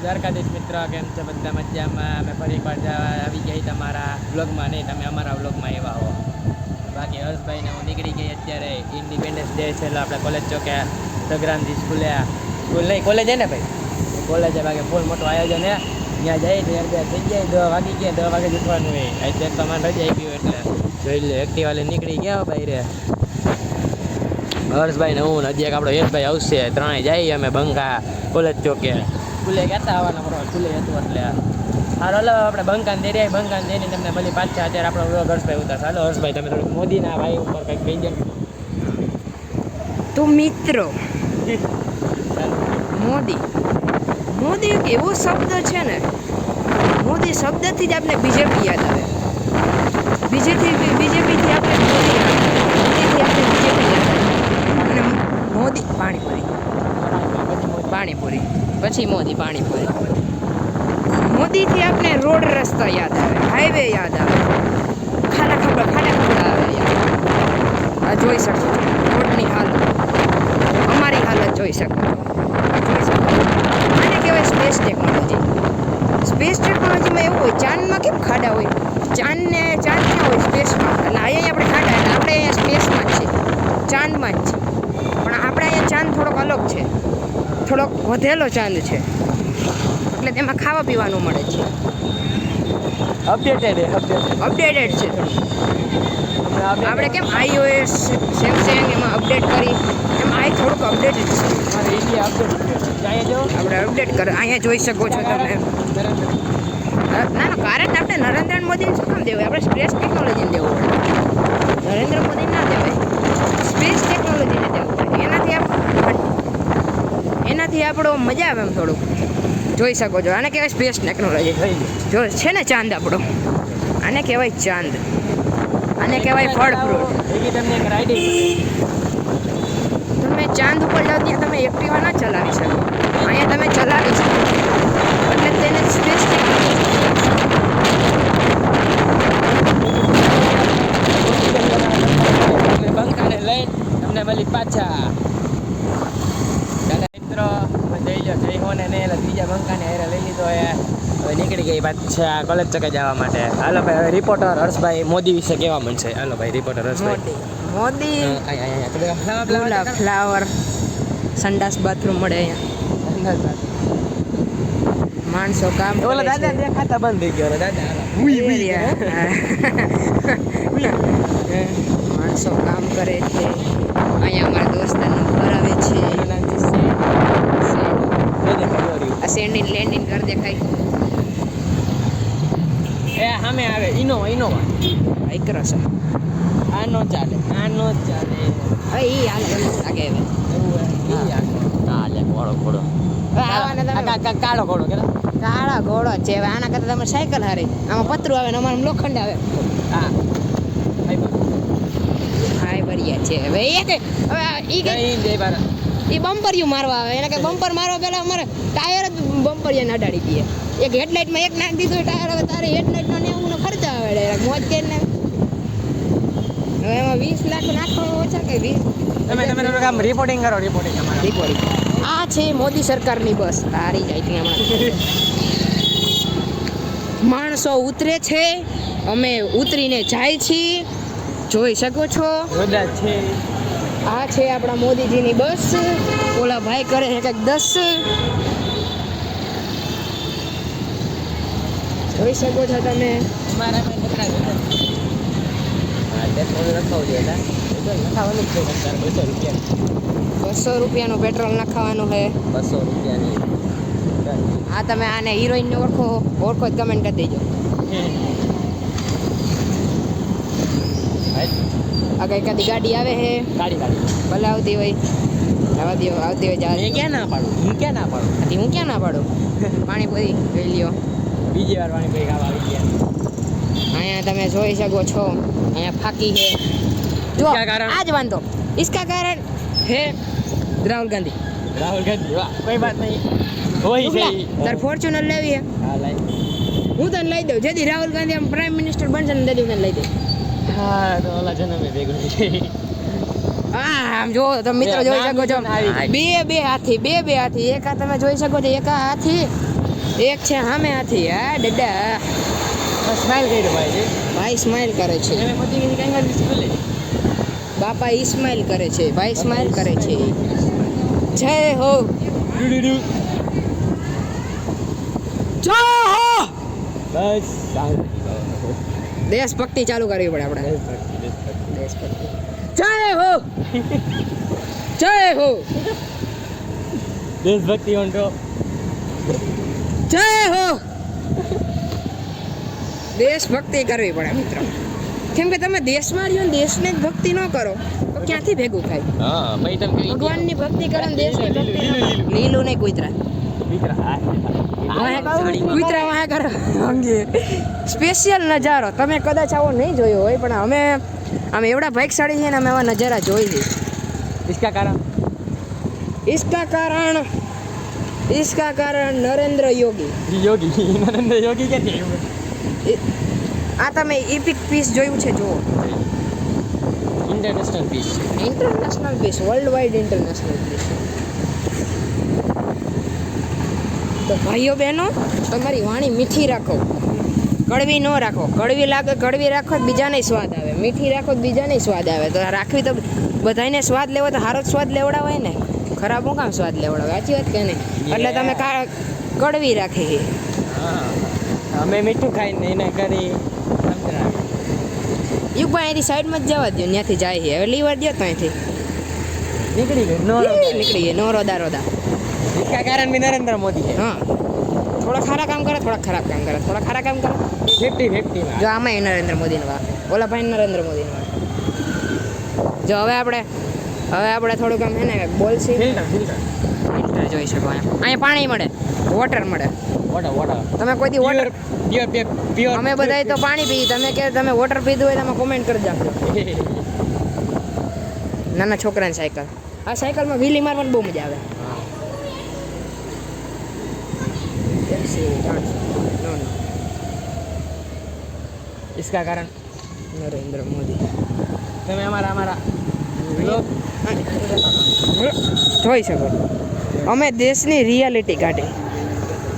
દ્વારકાધીશ મિત્રો, કેમ છે બધા મજામાં? અમે ફરી એકવાર આવી ગયા તમારા વ્લોગમાં. નહીં, તમે અમારા વ્લોગમાં એવા હો. બાકી હર્ષભાઈને હું નીકળી ગઈ અત્યારે. ઇન્ડિપેન્ડન્સ ડે છે એટલે આપણે કોલેજ ચોકે સગ્રામથી સ્કૂલ નહીં, કોલેજ હે ને ભાઈ, કોલેજે બાકી ફૂલ મોટું આયોજન હે. ત્યાં જઈ ત્યારે થઈ જાય 10 વાગી ગયા. 10 વાગે જવાનું હોય. અત્યારે તમારે રજા આવી ગયું એટલે જોઈ લે. એક્ટિવા લઈને નીકળી ગયા ભાઈ રે. હર્ષભાઈ ને હું હજી એક આપણો યશભાઈ આવશે. ત્રણેય જઈએ અમે બંકા કોલેજ ચોકે. સ્કૂલે કહેતા આવવાના બરોબર, સ્કૂલે હતું એટલે હાલો. હલો આપણે બંકાન દે રહ્યા. બંકાન દઈને તમને મળી પાછા. અત્યારે આપણો વ્લોગ હર્ષભાઈ ઉતાર. હાલો હર્ષભાઈ, તમે થોડુંક મોદીના ભાઈ ઉપર કંઈક કહી દો. તો મિત્રો, મોદી એક એવો શબ્દ છે ને, મોદી શબ્દથી જ આપણે બીજેપી યાદ આવે. બીજેપીથી આપણે મોદી યાદ આવે. મોદીથી આપણે બીજેપી યાદ આવે. અને મોદી પાણીપુરી પછી મોદી પાણીપુરી. મોદીથી આપણે રોડ રસ્તા યાદ આવે, હાઈવે યાદ આવે, ખાડા ખબડા આવે યાદ. આ જોઈ શકો છો રોડની હાલત, અમારી હાલત જોઈ શકો. આને કહેવાય સ્પેસ ટેકનોલોજી. સ્પેસ ટેકનોલોજીમાં એવું હોય, ચાંદમાં કેમ ખાડા હોય, ચાંદ ક્યાં હોય? સ્પેસમાં. એટલે અહીંયા આપણે ખાડા, એટલે આપણે અહીંયા સ્પેસમાં જ છે, ચાંદમાં જ છે. પણ આપણે અહીંયા ચાંદ થોડોક અલગ છે, થોડોક વધેલો ચાંદ છે, એટલે તેમાં ખાવા પીવાનું મળે છે. અપડેટેડ છે થોડું. આપણે કેમ iOS સેમસંગ એમાં અપડેટ કરી, એમાં આ થોડુંક અપડેટેડ છે. આપણે અપડેટ કરે. અહીંયા જોઈ શકો છો તમે. ના કારણ આપણે નરેન્દ્ર મોદીને શું કામ દેવું? આપણે સ્પેસ ટેકનોલોજીને દેવું પડે. નરેન્દ્ર મોદી ના દેવાય, સ્પેસ ટેકનોલોજીને દેવું પડે. એનાથી આપણો મજા આવે એમ થોડુંક. જોઈ શકો છો, આને કહેવાય સ્પેસ ટેકનોલોજી. જો છે ને ચાંદ આપણો, આને કહેવાય ચાંદ. આને કહેવાય ફળ ફ્રૂટ. તમે ચાંદ ઉપર જાઓ ત્યાં તમે એક્ટિવા ના ચલાવી શકો, અહીંયા તમે ચલાવી શકો, એટલે તેને સ્પેસ બંકાને લઈને તમને મળી પાછા. મિત્રો જઈ લો, જઈ હો ને નહીં એટલે ત્રીજા બંકાને હેરા લઈ લીધો. હવે નીકળી ગઈ પાછા કોલેજ ચકે જવા માટે. હાલો ભાઈ, હવે રિપોર્ટર હર્ષભાઈ મોદી વિશે કહેવા માંડશે. હાલો ભાઈ, રિપોર્ટર હર્ષભાઈ. મોદી ફ્લાવર સંડાસ બાથરૂમ મળે અહીંયા. માણસો કામ ઓલા દાદા દેખાતા બંધ થઈ ગયો. દાદા માણસો કામ કરે છે. અહીંયા અમારા દોસ્તારનું ઘર આવે છે. આ સેન્ડિંગ લેન્ડિંગ ઘર દેખાય. એ સામે આવે ઇનોવા આઈક્રોસ. આ નો ચાલે. હવે ઈ હાલ લાગે હવે. કાળો ઘોડો કાળા ઘોડો છે. હવે આના કરતા તમે સાયકલ હારી. આમાં પતરું આવે ને અમારે લોખંડ આવે. હા હાય બરિયા છે. હવે ઈ બમ્પરિયું મારવા આવે. એને કે બમ્પર મારવા પહેલા અમારે ટાયર જ બમ્પરિયાને અડાડી દઈએ. એક હેડલાઇટમાં એક નાખી દીધું ટાયર. હવે તારે હેડલાઇટનો 90નો ખર્ચા આવે. મોજ કરીને હવે એમાં 20 લાખ નાખવા ઓછા કે 20. તમે કામ રિપોર્ટિંગ કરો. રિપોર્ટિંગ આ છે મોદી સરકારની બસ. તારી જાય ત્યાં હમણાં માણસો ઉતરે છે, અમે ઉતરીને જાય છીએ. જોઈ શકો છો છે. આ છે આપણા મોદીજીની બસ. ઓલા ભાઈ કરે છે કંઈક 10. જોઈ શકો છો તમે. 200 રૂપિયાનું પેટ્રોલ નાખવાનું છે. 200 રૂપિયાની. હા, તમે આને હિરોઈનને ઓળખો જ કમેન્ટ કરી દેજો. આ કઈ કદી ગાડી આવે છે, ગાડી ભલે આવતી હોય આવતી હોય જવા. હું ક્યાં ના પાડું? પાણીપુરી જોઈ લ્યો. બીજી વાર પાણીપુરી ખાવા આવી ગયા. અહીંયા તમે જોઈ શકો છો, અહીંયા ફાકી છે. જો આજ વાંધો इसका कारण है राहुल गांधी. વાહ, કોઈ બાત નહીં. હોય છે તાર ફોર્ચ્યુનર લેવી હે? હા, લઈ. હું તને લઈ દઉં. જેથી રાહુલ ગાંધી આમ પ્રાઇમ મિનિસ્ટર બનશે ને તેથી તને લઈ દઉં. હા, તો ઓલા જન્મે ભેગું છે. હા, આમ જો તમે મિત્રો જોઈ શકો છો. બે હાથી. એક આ તમે જોઈ શકો છો. એક આ હાથી એક છે સામે હાથી. હા દાદા સ્માઈલ કર્યો ભાઈ છે ભાઈ સ્માઈલ કરે છે. તમે મોદી કે કંઈ ગાડી બોલે બાપા ઇસ્માઇલ કરે છે. ભાઈ સ્માઈલ કરે છે. જય હો જય હો. બસ દેશભક્તિ ચાલુ કરવી પડે આપણે. દેશભક્તિ. જય હો જય હો દેશભક્તિ ઓન ટોપ જય હો. દેશભક્તિ કરવી પડે મિત્રો. કેમ કે તમે દેશમાં રહ્યો ને દેશને જ ભક્તિ ન કરો તો ક્યાંથી ભેગું થાય? હા ભાઈ તમે ભગવાનની ભક્તિ કરો ને દેશની ભક્તિ ન કરો. લીલું નહીં કૂતરા કૂતરા વાહ કરો. સ્પેશિયલ નજારો તમે કદાચ આવો નહીં જોયો હોય પણ અમે એવડા ભાગ્યશાળી છીએ ને અમે આવા નજારા જોઈ છે. इसका कारण इसका कारण नरेंद्र योगी. नरेंद्र योगी क्या थे આ તમે ઇપિક પીસ જોયું છે? જુઓ international peace international peace, world wide international peace. તો ભાઈઓ બહેનો તમારી વાણી મીઠી રાખો, કડવી ન રાખો. કડવી લાગે કડવી રાખો તો બીજાને સ્વાદ આવે, મીઠી રાખો તો બીજાને સ્વાદ આવે. તો રાખવી તો બધાને સ્વાદ લેવો તો સારો જ સ્વાદ લેવડાવાય ને. ખરાબ હું કામ સ્વાદ લેવડાવે? સાચી વાત કે નહીં? એટલે તમે કડવી રાખી. અમે મીઠું ખાઈને એને કરી યુગભાઈ અહીંથી સાઈડમાં જ જવા દો, ત્યાંથી જાય છે. હવે લીવર દો તો અહીંથી નીકળી ગઈ નીકળી ગઈ. નો રોદા इसका कारण भी नरेंद्र मोदी है હા. થોડા ખારા કામ કરે, થોડા ખરાબ કામ કરે, થોડા ખારા કામ કરે. 50-50 में જો આમાં નરેન્દ્ર મોદીનો વાક, ઓલા ભાઈ નરેન્દ્ર મોદીનો વાક. જો હવે આપણે થોડુંક આમ હે ને બોલશી. ફિલ્ટર જોઈ શકો. અહીંયા પાણી મળે, વોટર મળે. water તમે કોઈ દી વોટર pure અમે બધાય તો પાણી પી, તમે કે તમે વોટર પીધું હોય તો તમે કોમેન્ટ કરી જાજો. નાના છોકરાની સાયકલ. આ સાયકલમાં વ્હીલી મારવાની બહુ મજા આવે. इसका कारण નરેન્દ્ર મોદી. તમે અમારા લોક જોઈ શકો. અમે દેશની રિયાલિટી કાઢી,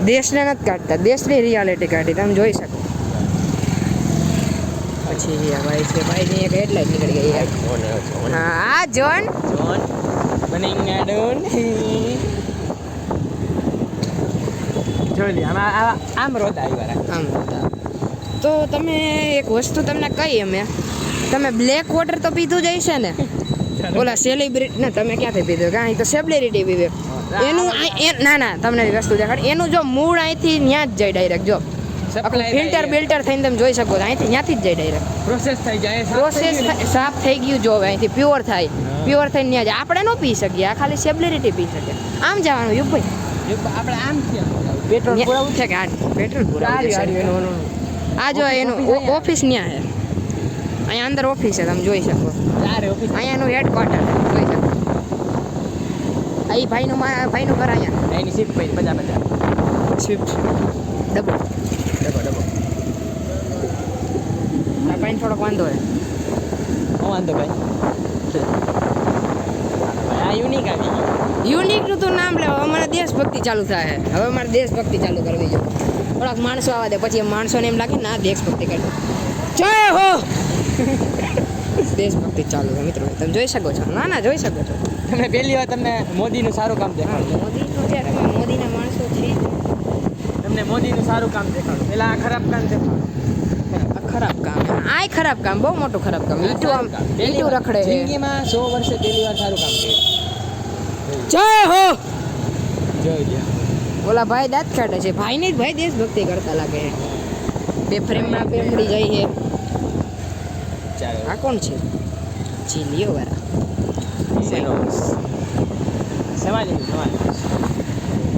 દેશને નથી કાઢતા, દેશની રિયાલિટી કાઢી. તમે જોઈ શકો. પછી આ ભાઈ છે, ભાઈની એક હેડલાઇટ નીકળી ગઈ યાર. હા આ જોન બનિંગાડોન જોઈ લે આમ રોતા આવ્યા આમ તો તમે એક વસ્તુ તમને કહી અમે, તમે બ્લેક વોટર તો પીધું જ હશે ને? ઓલા સેલિબ્રિટી ને તમે ક્યાંથી પીધું? કાંઈ તો સેલિબ્રિટી પીવે એનું. ના તમને વસ્તુ દેખાડ. એનું જો મૂળ અહીંથી ત્યાં જ જાય ડાયરેક્ટ. જો ફિલ્ટર થઈને તમે જોઈ શકો અહીંથી ત્યાંથી જ જાય ડાયરેક્ટ. પ્રોસેસ થઈ જાય, પ્રોસેસ સાફ થઈ ગયું. જો અહીંથી પ્યોર થાય, પ્યોર થઈને ત્યાં જાય. આપણે ન પી શકીએ, આ ખાલી સેલિબ્રિટી પી શકે. આમ જવાનું યુગભાઈ. આપણે આમ પેટ્રોલ પુરાવું છે કે આ પેટ્રોલ પુરાવું. આ જો એનું ઓફિસ ત્યાં છે. અહીંયા અંદર ઓફિસ છે, તમે જોઈ શકો. અહીંયાનું હેડક્વાર્ટર જોઈ શકો. આ એ ભાઈનું ઘર અહીંયા. એની સીટ પડી 50 સ્વિફ્ટ ડબો. આ ભાઈને થોડોક વાંધો હોય. વાંધો ભાઈ આ યુનિક આવી ગયું. યુનિકનું તો નામ લેવા. અમારે દેશભક્તિ ચાલુ થાય. હવે અમારે દેશભક્તિ ચાલુ કરવી જોઈએ. થોડાક માણસો આવવા દે, પછી માણસોને એમ લાગે ના દેશભક્તિ કરવી. જય હો. દેશભક્તિ ચાલુ છે મિત્રો, તમે જોઈ શકો છો. ના જોઈ શકો છો. તમે પહેલી વાર તમને મોદીનું સારું કામ દેખાડો. મોદીનું છે, તમે મોદીના માણસો છે. તમને મોદીનું સારું કામ દેખાડો. પેલા આ ખરાબ કામ દેખાડો. ખરાબ કામ, આ ખરાબ કામ, બહુ મોટું ખરાબ કામ. ઈટું રખડે છે. જિંદગીમાં 100 વર્ષે પહેલી વાર સારું કામ કર્યું. જય હો. જોઈ લ્યો. ઓલા ભાઈ દાંત કાઢે છે. ભાઈની જ ભાઈ દેશભક્તિ કરતા લાગે છે. બે પ્રેમના પ્રેમડી જાય છે. ચાલો આ કોણ છે? ચીલીઓ વાળા. સમાજ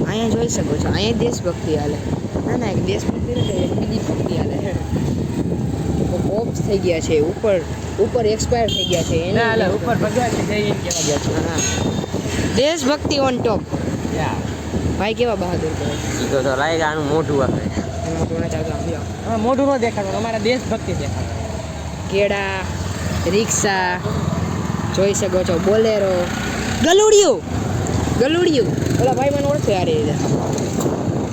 અહીંયા જોઈ શકો છો. અહીંયા દેશભક્તિ હાલે. ના એક દેશભક્તિ નથી, એક બીજી ભક્તિ હાલે. ઓપ્સ થઈ ગયા છે, ઉપર એક્સપાયર થઈ ગયા છે. એને ઉપર ભગવાન જય હિન્દ કહેવા ગયા છે. હા, દેશભક્તિ ઓન ટોપ. ભાઈ કેવા બહાદુર કરે. સીધો તો લાગે આનું મોઢું આપે. મોઢું ન દેખાડવાનું, અમારા દેશભક્તિ દેખાડવાનું. કેળા, રિક્ષા જોઈ શકો છો. બોલેરો, ગલુડિયું. ઓલા ભાઈ મને ઓળખે આ રીતે.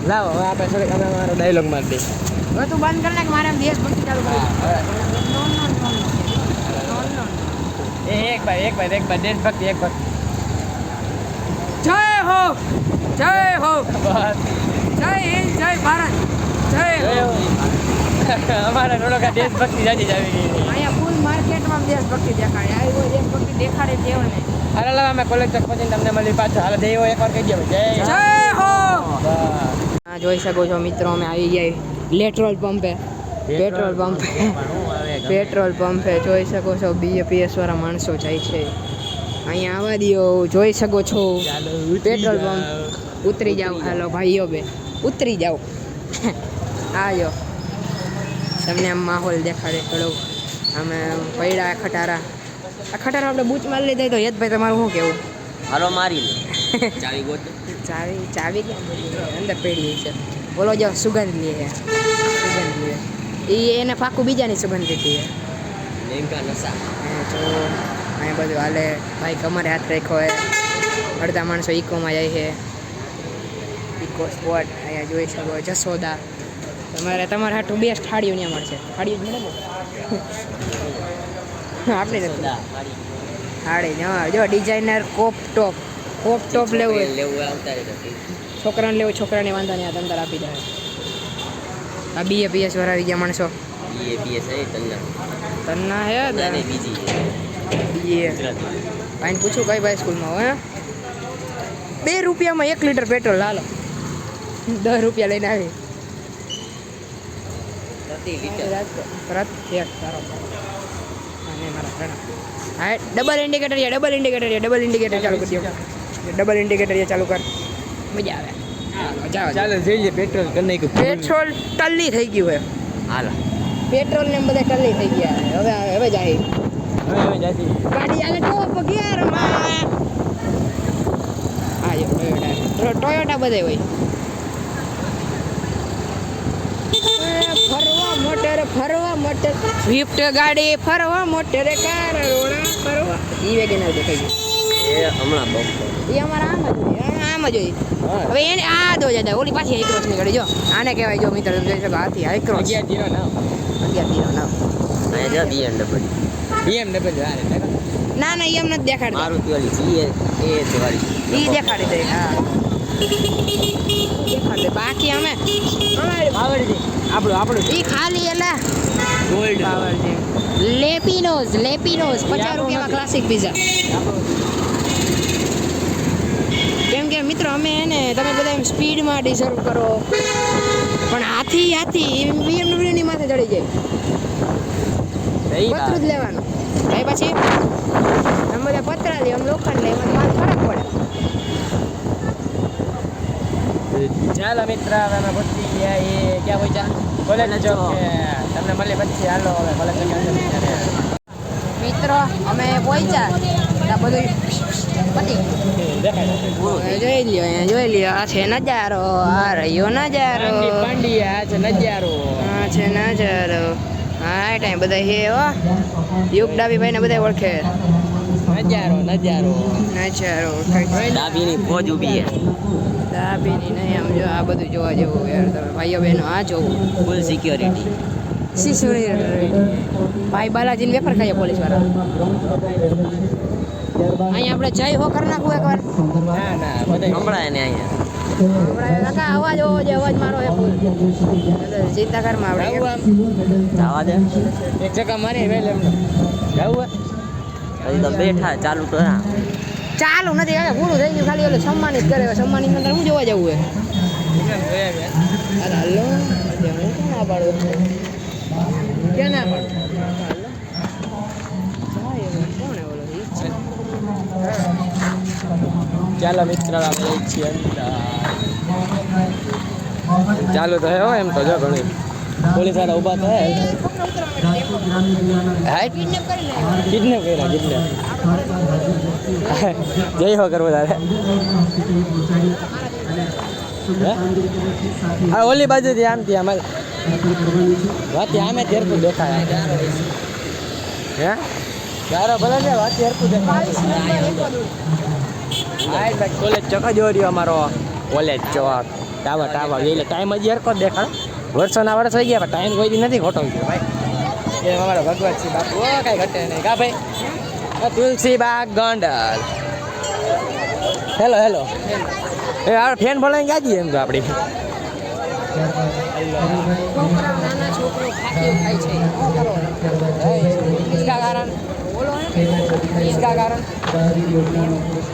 લાવો હવે આપણે થોડીક અમે અમારો ડાયલોગ મારી દઈએ. હવે તું બંધ કરી નાખ મારે આમ દેશભક્તિ ચાલુ કરી નો નો નો નો એક બાર દેશભક્તિ એક ભક્તિ. જય હો જય હો બસ જય હિન્દ જય ભારત જય હો અમારા થોડોક દેશભક્તિ જાજી જ આવી ગઈ. અહીંયા ફૂલ માર્કેટમાં દેશભક્તિ દેખાડે આવી કોઈ દેશભક્તિ દેખાડે તેવું નહીં હાલો લાવ અમે કોલેજ તક પહોંચીને તમને મળી પાછો. હાલો જય હો એકવાર કહી દો જય જય હો બસ. આ જોઈ શકો છો મિત્રો અમે આવી ગયા લેટ્રોલ પંપે પેટ્રોલ પંપે પેટ્રોલ પંપે જોઈ શકો છો BAPS વાળા માણસો જાય છે અહીંયા આવવા દો જોઈ શકો છો પેટ્રોલ પંપ ઉતરી જાઓ હાલો ભાઈઓ બે ઉતરી જાઓ આજો તમને આમ માહોલ દેખાડે થોડું અમે પૈડા ખટારા આ ખટારા આપણે બૂચ મારી લીધા તો યદભાઈ તમારું શું કેવું હાલો મારી લે ચાવી ગોત. ચાવી ક્યાં પડી છે? અંદર પડી છે બોલો જો સુગંધ લે એ એને પાકું બીજાની સુગંધ લીધી છે લેંકા નશા. તો અહીંયા બધું હાલે ભાઈ કમરે હાથ રાખ્યો હોય અડધા માણસો ઇકોમાં જાય છે ઇકો સ્પોટ અહીંયા જોઈ શકો જસોદા તમારે હાટું બેસ્ટ થાળીઓ ત્યાં મળશે થાળીઓ જ મળે ને આપણે નથી થાળી જો ડિઝાઇનર કોપ ટોપ લેવું હોય લેવું આવતા રે છોકરાને લેવું છોકરાને વાંધા નહીં આ અંદર આપી દે આ BAPS વાળા આવી ગયા માણસો BAPS એ તન્ના હે બીજી એ ભાઈને પૂછું કઈ ભાઈ સ્કૂલમાં હોય 2 રૂપિયામાં 1 લીટર પેટ્રોલ હાલો 10 રૂપિયા લઈને આવી એક તારો અને મારા ઘણા હા ડબલ ઇન્ડિકેટર ચાલુ કરી દો ડબલ ઇન્ડિકેટર ચાલુ કર મજા આવે ચાલો જઈએ પેટ્રોલ કરી નાખ્યું. પેટ્રોલ ટલ્લી થઈ ગયું હોય હાલો પેટ્રોલ ને બધા ટલ્લી થઈ ગયા હવે જાય હવે જાતી ગાડી આલે ટોપ ગિયરમાં આ જો ટોયોટા બધે હોય ફરવા મોટર સ્વિફ્ટ ગાડી ફરવા મોટર કાર રોણા ફરવા ઈ વેગેનર દેખાઈ ગયું એ હમણાં બહુ એ અમારા આમ જ હોય હવે એને આ દો જતા ઓલી પાછી હાઈક્રોસ ની ગાડી જો આને કહેવાય જો મિત્ર તમે જોઈ શકો હાથી હાઈક્રોસ 11 0 નાવ BMW હારે ના એ એમ નથી દેખાડતા મારુતિ વાળી એ વાળી ઈ દેખાડી દે હા દેખાડી દે બાકી અમે આવડજી આપણું ઈ ખાલી એલા ગોલ્ડ પાવર છે લેપિનોઝ 50 રૂપિયામાં ક્લાસિક પિઝા કેમ કે મિત્રો અમે એને તમે બધા એમ સ્પીડમાં ડિઝર્વ કરો પણ હાથી BMW ની માથે ચડી જાય પતરું જ લેવાનું ભાઈ પછી અમે બધા પતરા લઈએ અમે લોખંડ લઈએ એમાં માલ ફરક પડે ચાલો મિત્ર હવે અમે પહોંચી ગયા એ ક્યાં પહોંચ્યા કોલેજ ચોક તમને મળે પછી હાલો હવે કોલેજ ચોક મિત્રો અમે પહોંચ્યા આ બધું પતી જોઈ લ્યો આ છે નજારો આ રહ્યો નજારો પાંડિયા છે નજારો આ છે નજારો હા ટાઈમ બધા હે હો યુગ ડાબી ભાઈ ને બધા ઓળખે નજારો નજારો ડાબીની ફોજ ઊભી છે ડાબીની નહીં આમ જો આ બધું જોવા જેવું યાર તમે ભાઈઓ બહેનો આ જોવું ફૂલ સિક્યોરિટી ભાઈ બાલાજીને વેફર ખાઈએ પોલીસ વાળા અહીંયા આપણે જય હો કરી નાખવું એકવાર ના બધા સંભળાય ને અહીંયા કાકા અવાજ હોવો જોઈએ અવાજ મારો એ ફૂલ ચિંતા કરમાં આપણે જવા દે એક ચક્કા મારી વેલે એમને જવું હજી તો બેઠા ચાલુ તો ચાલુ નથી હવે પૂરું થઈ ગયું ખાલી ઓલું સન્માનિત કરે સન્માનિત અંદર હું જોવા જવું હે અરે હલો હું ક્યાં ના પાડું ક્યાં ના પાડું કોણ ઓલો ચાલો મિત્ર આપણે છીએ ચાલુ તો હે એમ તો જો ઘણી પોલીસ વાળા ઊભા તો હે કિડનેપ કરી લે કિડનેપ કર્યા જય હો કરવો તારે હા ઓલી બાજુથી આમથી આમ વાતી આમે તેરકું દેખાય હે ચારો ભલે છે વાતી હરકું દેખાય કોલેજ ચોક જ રહ્યો અમારો કોલેજ ચોક ટાવર એટલે ટાઈમ હજી હરકો જ દેખાડ વર્ષોના વર્ષ થઈ ગયા પણ ટાઈમ કોઈ દી નથી ખોટો ગયો ભાઈ એ અમારો ભગવતસિંહ બાપુ કાંઈ ઘટે નહીં કા ભાઈ તુલસીબાગ ગોંડલ હેલો હેલો એ આ ફેન બોલાવીને ગાજી એમ તો આપણી છોકરા નાના છોકરો ખાતી ખાય છે इसका कारण બોલો ને इसका कारण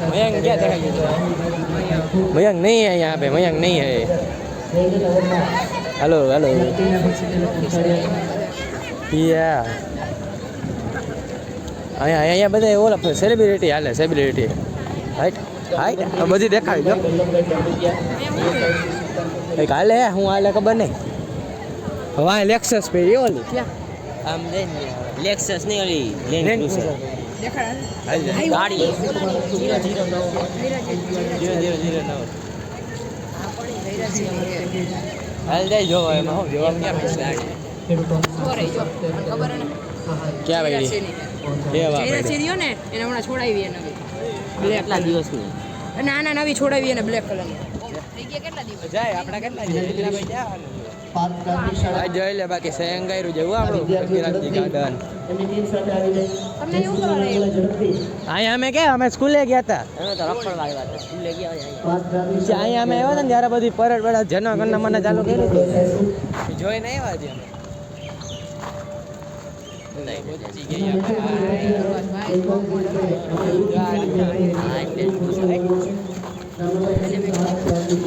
मयंक क्या देखा मयंक नहीं है यहाँ पे मयंक नहीं है हेलो हेलो या અહીંયા બધા ઓલા સેલિબ્રિટી હાલે સેલિબ્રિટી હાઈટ હાઈટ બધી દેખાડી જો એક હાલે હું હાલે ખબર નહીં હવે લેક્સસ પે ઓલી ક્યાં આમ દે લેક્સસ નહીં ઓલી લેન્ડ ક્રુઝર દેખાડ ગાડી 009 હાલ જાય જોવા એમાં હું જોવા ક્યાં પૈસા લાગે ખબર ને ક્યાં ભાઈ કેવા જયરાજ રહ્યો ને એને હમણાં છોડાવી નવી કેટલા દિવસની ના ના નવી છોડાવી એને બ્લેક કલરની થઈ ગયા કેટલા દિવસ જાય આપણા કેટલા ભાઈ જવાનું આ જોઈ લે બાકી સેંગાઈરું જેવું આપણું વિરાટજી ગાર્ડન તમને એવું કરવા અહીંયા અમે કે અમે સ્કૂલે ગયા હતા અમે તો રખડવા આવ્યા હતા સ્કૂલે ગયા અહીંયા અહીંયા અમે આવ્યા હતા ને ત્યારે બધી પરડ બડા જનગણના મને ચાલુ કર્યું હતું જોઈને આવ્યા છીએ અમે પહોંચી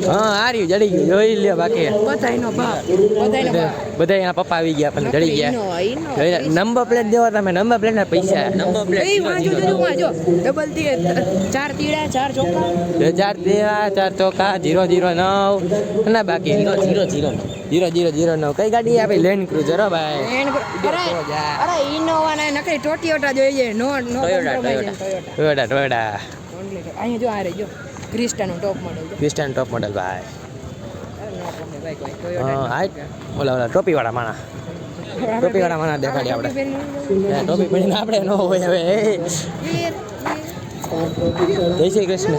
હા હાર્યું જડી ગયું જોઈ લે બાકી બધાયનો બાપ બધાયનો બાપ બધા એના પપ્પા આવી ગયા પણ જડી ગયા નંબર પ્લેટ દેવા તમે નંબર પ્લેટ ના પૈસા નંબર પ્લેટ જો ડબલ તી 4 તીડા 4 ચોકા 4 ચોકા 009 ના બાકી 009 કઈ ગાડી આપી લેન્ડ ક્રુઝર હો ભાઈ અરે ઇનોવા ને નકરી ટોયોટા જોઈએ નો નો ટોયોટા અહીંયા જો આ રે જો ક્રિસ્ટાનો ટોપ મોડલ ક્રિસ્ટાન ટોપ મોડલ ભાઈ હા હાઈટ ઓલા ટોપીવાળા માણા દેખાડી આપણે ટોપી પહેરીને આપણે ન હોય હવે જય શ્રી કૃષ્ણ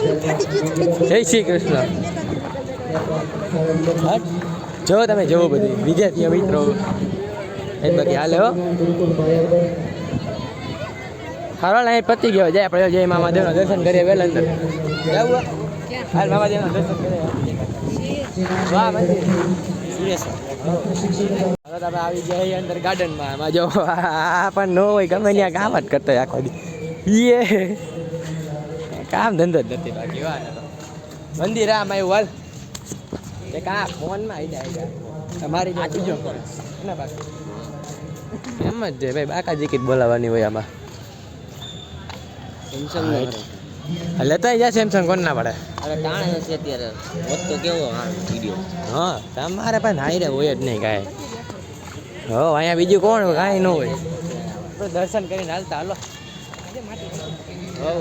હટ જો તમે જોવો બધી વિદ્યાર્થીઓ મિત્રો એ બાકી હાલે હો હારો નહીં પતી ગયો જાય આપણે જય મામાદેવના દર્શન કરીએ વહેલા અંદર જવું હાલ મામાદેવના દર્શન કરીએ વાહ મંદિર હવે તમે આવી ગયા અંદર ગાર્ડનમાં એમાં જો આ પણ ન હોય ગમે ત્યાં કામ જ કરતો હોય આખો દી કામ ધંધો જ નથી બાકી વાહ મંદિર આમ આવ્યું હાલ કે કા ફોનમાં આવી જાય તમારી આચી જો ના બાકી એમ જ છે ભાઈ બાકાજી કીટ બોલાવવાની હોય આમાં સેમસંગ લેતા જા સેમસંગ કોણ ના પડે અરે ટાણે છે અત્યારે હોત તો કેવો વિડીયો હા તમારે પણ હાઈ રે હોય જ નહીં કાંઈ હો અહીંયા બીજું કોણ કાંઈ ન હોય આપણે દર્શન કરીને હાલતા હાલો હો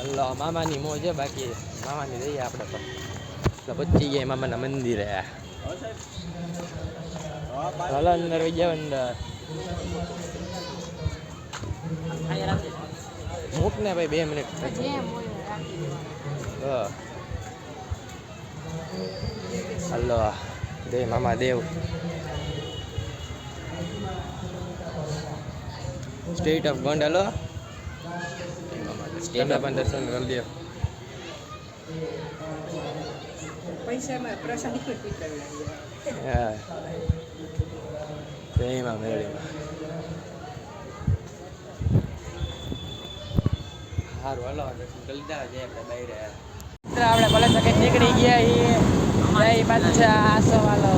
અલ્લાહ મામાની મોજ છે બાકી મામાની રહીએ આપણે પણ એટલે પચી ગયા મામાના મંદિરે હાલો અંદર વહી જાવ અંદર મૂક ને ભાઈ 2 મિનિટ હલો જય મામા દેવ સ્ટેટ ઓફ ગોંડલ તમે પણ દર્શન કરી દો પૈસામાં પ્રસાદ હા જય મા મેળીમાં સારું હલો દર્શન કરી લીધા જય આપણે બહાર આપણે કોલેજ તકે નીકળી ગયા જય બાદશાહ આસો વાલો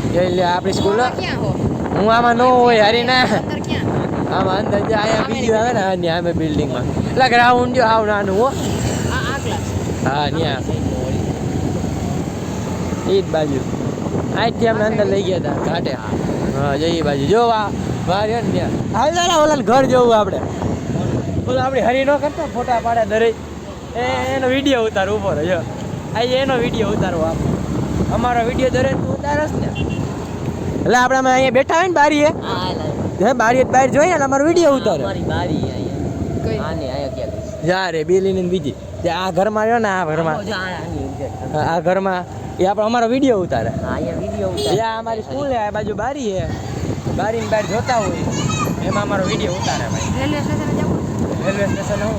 જય લે આપણી સ્કૂલ ક્યાં હો હું આમાં ન હોય હરી ના અંદર ક્યાં આમાં અંદર જે અહીંયા બીજું આવે ને ત્યાં અમે બિલ્ડિંગમાં એટલે ગ્રાઉન્ડ જો આવ નાનું હો આ ક્લાસ હા ત્યાં એ જ બાજુ અહીંથી અમને અંદર લઈ ગયા હતા ઘાટે હા જઈ બાજુ જો બહાર ને ત્યાં હાલ ઓલા ઘર જોવું આપણે ઓલો આપણે હરી ન કરતા ફોટા પાડે દરેક એનો વિડીયો ઉતાર ઉભો રહ્યો આજે એનો વિડીયો ઉતારવો આપ અમારો વિડીયો દરેક તું ઉતારસ ને એટલે આપણે અમે અહીંયા બેઠા હોય ને બારીએ હા હે બારીએ બહાર જોઈએ ને અમારો વિડીયો ઉતારે અમારી બારી અહીંયા કઈ આને આયા ક્યાં જા રે બિલ્લી ને બીજી જે આ ઘરમાં રહ્યો ને આ ઘરમાં આ ઘરમાં એ આપણો અમારો વિડીયો ઉતારે યા અમારી સ્કૂલ હે આ બાજુ બારી હે બારીની બહાર જોતા હોય એમાં અમારો વિડીયો ઉતારે ભાઈ રેલવે સ્ટેશને જવું રેલવે સ્ટેશન હું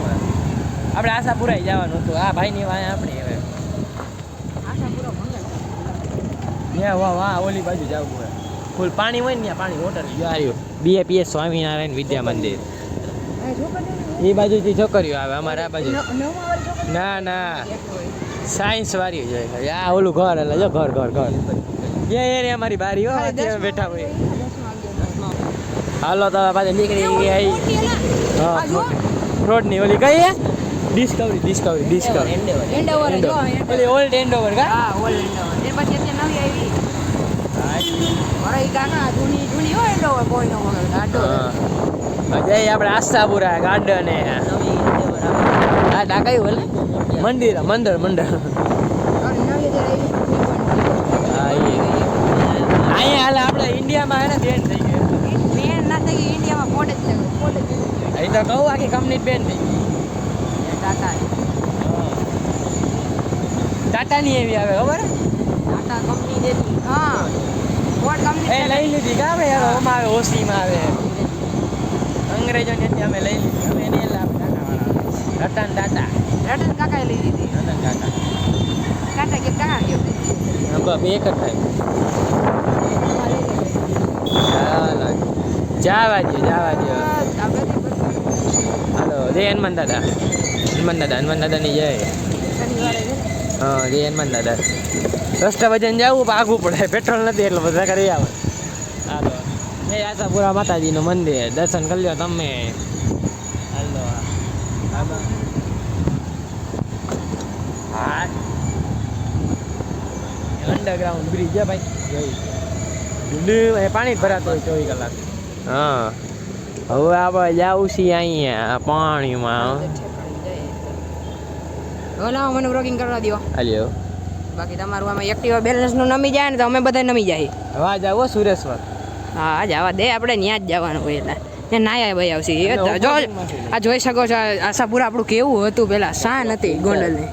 આપણે આશાપુરાઈ જવાનું હતું આ ભાઈની વાય આપણી હવે આશાપુરા ભંગાર ત્યાં વાહ વાહ ઓલી બાજુ જવું હોય ફૂલ પાણી હોય ને ત્યાં પાણી હોટલ આવ્યું BAPS સ્વામિનારાયણ વિદ્યા મંદિર એ બાજુથી છોકરીઓ આવે અમારે આ બાજુ ના ના સાયન્સ વાળી જોઈએ આ ઓલું ઘર એટલે જો ઘર ઘર ઘર એ રે અમારી બારી હો અત્યારે બેઠા હોય હાલો તો પાછી નીકળી ગઈ હા રોડની ઓલી કઈ હે ડિસ્કવરી ડિસ્કવરી ડિસ્કવરી એન્ડોવર ઓલી ઓલ્ડ એન્ડોવર કા હા ઓલ્ડ એન્ડોવર એ પછી અત્યારે નવી આવી મારા ઈ કાકા જૂની જૂની હોય એન્ડોવર કોઈ નો ગાડો જય આપણે આશાપુરા ગાર્ડન હે આ ડાકાયું ઓલે મંદિર મંદિર મંદિર હા એ અહીંયા હાલ આપણે ઇન્ડિયામાં હે ને બેન થઈ ગયું મેન ના થઈ ગઈ ઇન્ડિયામાં પોટ જ અહીં તો કહું આખી કંપની બેન થઈ ગઈ ટાટા ટાટાની એવી આવે ખબર ટાટા કંપની દેતી હા પોટ કંપની એ લઈ લીધી કા ભાઈ હવે ઓમાં આવે ઓસીમાં આવે અંગ્રેજોને ત્યાં અમે લઈ લીધી અમે એને લાભ ટાટાવાળા રતન ટાટા રતન કાકાએ લઈ લીધી રતન ટાટા ટાટા કે કાકા ગયો બસ એક જ થાય ચાલો જવા દો હાલો જય હનુમાન દાદા હનુમાન દાદાની જય હા જય હનુમાન દાદા રસ્તા વજન જવું આગવું પડે પેટ્રોલ નથી એટલે બધા કરી આવે હાલો એ આશાપુરા માતાજીનું મંદિર દર્શન કરી લો તમે હાલો હા અંડરગ્રાઉન્ડ બ્રિજ છે ભાઈ જોઈ પાણી જ ભરાતું હોય 24 કલાક હા હવે આપણે જાવું છીએ અહીંયા પાણીમાં ઓલા મને વ્લોગિંગ કરવા દો હાલ્યો બાકી તમારું આમાં એક્ટિવા બેલેન્સ નું નમી જાય ને તો અમે બધા નમી જાય હવા જાવો સુરેશ્વર હા જવા દે આપણે ત્યાં જ જવાનું હોય એટલે એ નાયા ભાઈ આવશે એ તો જો આ જોઈ શકો છો આશાપુરા આપણું કેવું હતું પેલા શાન હતી ગોંડલની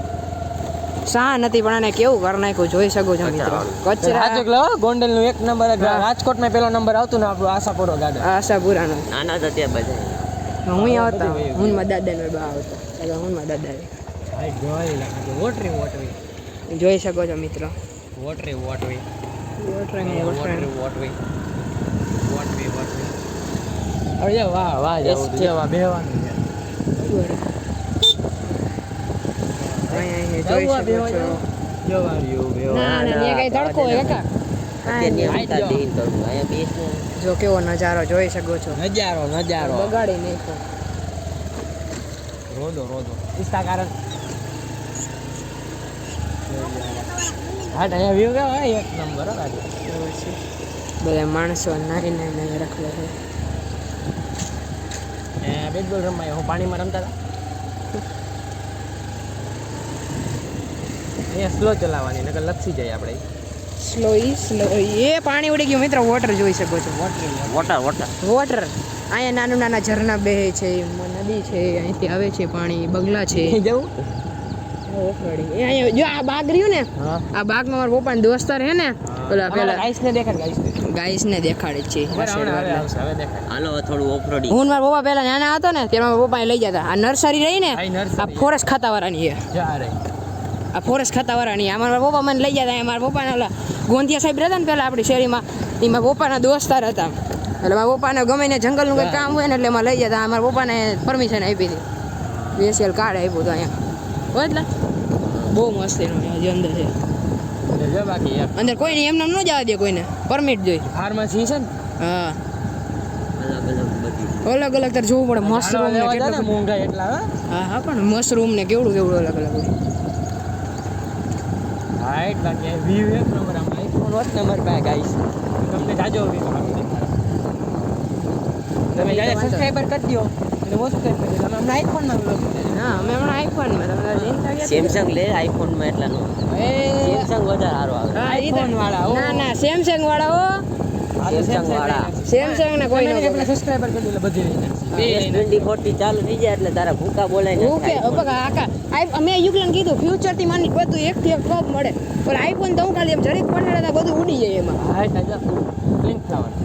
શાન હતી પણ આને કેવું કરી નાખ્યું જોઈ શકો છો મિત્રો કચરા સાચું લો ગોંડલ નું 1 નંબર રાજકોટમાં પેલો નંબર આવતું ને આપણું આશાપુરા ગાર્ડન આશાપુરાનો નાના હતા ત્યાં બધા હું આવતા હું માં દાદા ને બા આવતા એટલે હું માં દાદા ભાઈ જોઈ લાગે વોટરી વોટરી જોઈ શકો છો મિત્રો વોટરી વોટરી વોટરી વોટરી અરે વાહ વાહ જાવ જેવા બેવાનું છે જોઈ શકો છો જોવાનું ના ના ને કઈ તડકો હોય કાકા જો કેવો નજારો જોઈ શકો છો નજારો નજારો બગાડી નાખ્યો રોદો રોદો ઇસ્તા કારણ હા અહીંયા વ્યૂ કેવો હોય 1 નંબર હો ગાડી બધા માણસો નાઈને નાઈને રાખલે છે બેસબોલ રમાય હું પાણીમાં રમતા હતા અહીંયા સ્લો ચલાવવાની નકર લપસી જાય આપણે સ્લો એ પાણી ઉડી ગયું મિત્રો વોટર જોઈ શકો છો વોટર વોટર અહીંયા નાનું નાના ઝરણા બેહે છે નદી છે અહીંથી આવે છે પાણી બગલા છે જવું અહીંયા જો આ બાગ રહ્યું ને આ બાગમાં મારા પપ્પાના દોસ્તાર હે ને પેલા ગાઈસને દેખાડ ગાઈસને દેખાડે છે હવે દેખાડ હાલો થોડું ઓફરોડિંગ હું મારા પપ્પા પેલા નાના હતો ને ત્યારે મારા પપ્પાએ લઈ જતા આ નર્સરી રહી ને આ ફોરેસ્ટ ખાતાવાળાની છે જા રે આ ફોરેસ્ટ ખાતાવાળાની આ મારા પપ્પા મને લઈ જતા મારા પપ્પાના ઓલા ગોંધિયા સાહેબ રહેતા ને પેલા આપણી શેરીમાં એ મારા પપ્પાના દોસ્તાર હતા એટલે મારા પપ્પાને ગમે ને જંગલનું કંઈ કામ હોય ને એટલે એમાં લઈ જતા મારા પપ્પાને પરમિશન આપી હતી વેસીએલ કાર્ડ આપ્યું હતું અહીંયા હોય એટલે બહુ મસ્ત એનો જે અંદર છે જો બાકી અંદર કોઈને એમને ન જવા દે કોઈને પરમિટ જોઈ ફાર્મસી છે ને હા અલગ અલગ બધી અલગ અલગ તાર જોવું પડે મશરૂમ ને કેટલું મોંઘા એટલા હા હા પણ મશરૂમ ને કેવડું કેવડું અલગ અલગ હોય હા એટલા કે વ્યૂ 1 નંબર આમ આઈફોન વોચ નંબર પાસે ગાઈસ તમને જાજો તમે જાજે સબસ્ક્રાઇબર કરી દો અને વોચ કરી દો તમે હમણાં આઈફોનમાં વ્લોગ હા અમે હમણાં આઈફોનમાં સેમસંગ લે આઈફોન માં એટલા નો સેમસંગ વધારે સારો આવે આઈફોન વાળા ના ના સેમસંગ વાળા હો સેમસંગ વાળા સેમસંગ ને કોઈ સબસ્ક્રાઇબર કરી દો એટલે બધી રીતે બે S24 ચાલુ થઈ જાય એટલે તારા ભૂકા બોલાય હું કે બકા આકા મેં યુગલન કીધું ફ્યુચર થી માની બધું એક થી એક ટોપ મળે પણ આઈફોન તો હું ખાલી એમ જરીક પડાડે બધું ઉડી જાય એમાં હા તાજા બ્લિંક થવાનું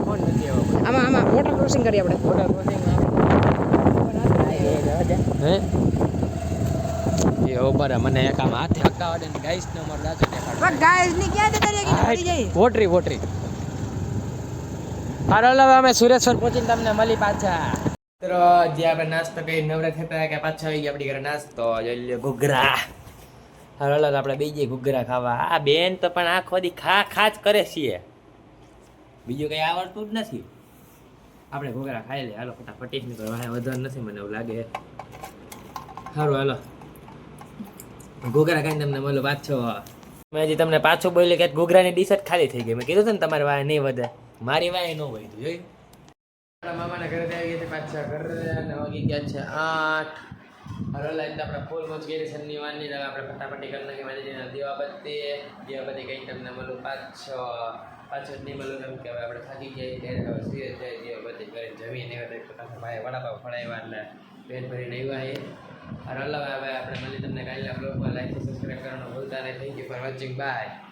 ફોન નથી આવ્યો આમાં વોટર ક્રોસિંગ કરીએ આપણે ફોટો ક્રોસિંગ હે એ ઓબર મને એક આમ હાથે હકાવડે ને ગાઈસ નો મારો દાદો દેખાડો પણ ગાઈસ ની ક્યાં જતા રહ્યા કે જાય વોટરી હારો હવે અમે સુરેશ્વર પહોંચીને તમને મળી પાછા મિત્રો જે આપણે નાસ્તો કરી નવરા થતા કે પાછા આવી ગયા આપણી ઘરે નાસ્તો જોઈ લ્યો ઘૂઘરા હારો આપણે બે જઈએ ઘૂઘરા ખાવા આ બેન તો પણ આખો દી ખા જ કરે છીએ બીજું કઈ આવડતું જ નથી આપણે ઘૂઘરા ખાઈ લે હાલો ફટાફટી નીકળો વધવાનું નથી મને એવું લાગે સારું હાલો ઘૂઘરા ખાઈને તમને મળો પાછો મેં હજી તમને પાછું બોલ્યું કે ઘૂઘરાની ડીશ જ ખાલી થઈ ગઈ મેં કીધું હતું ને તમારે વાય નહીં વધે મારી વાય ન વધ્યું જોયું આપણા મામાના ઘરે આવી ગયા છે પાછા ઘરે અને વાગી ગયા છે 8 હાલો લાઈન આપણે ફૂલ મોજ કરી શનિવારની આપણે ફટાફટી કરી નાખી મારી દીવાબત્તી કંઈ તમને મળું પાછો જ નહીં મળું એમ કે હવે આપણે થાકી જઈએ ત્યારે હવે સુઈ જાય દીવાબત્તી કરીને જમીને ભાઈ વડાપાવ ખવડાવ્યા એટલે પેટ ભરીને આવ્યા એ અરે હવે આપણે મળી તમને કાલે બ્લોગમાં લાઈક સબસ્ક્રાઈબ કરવાનું ભૂલતા નહીં thank you for watching bye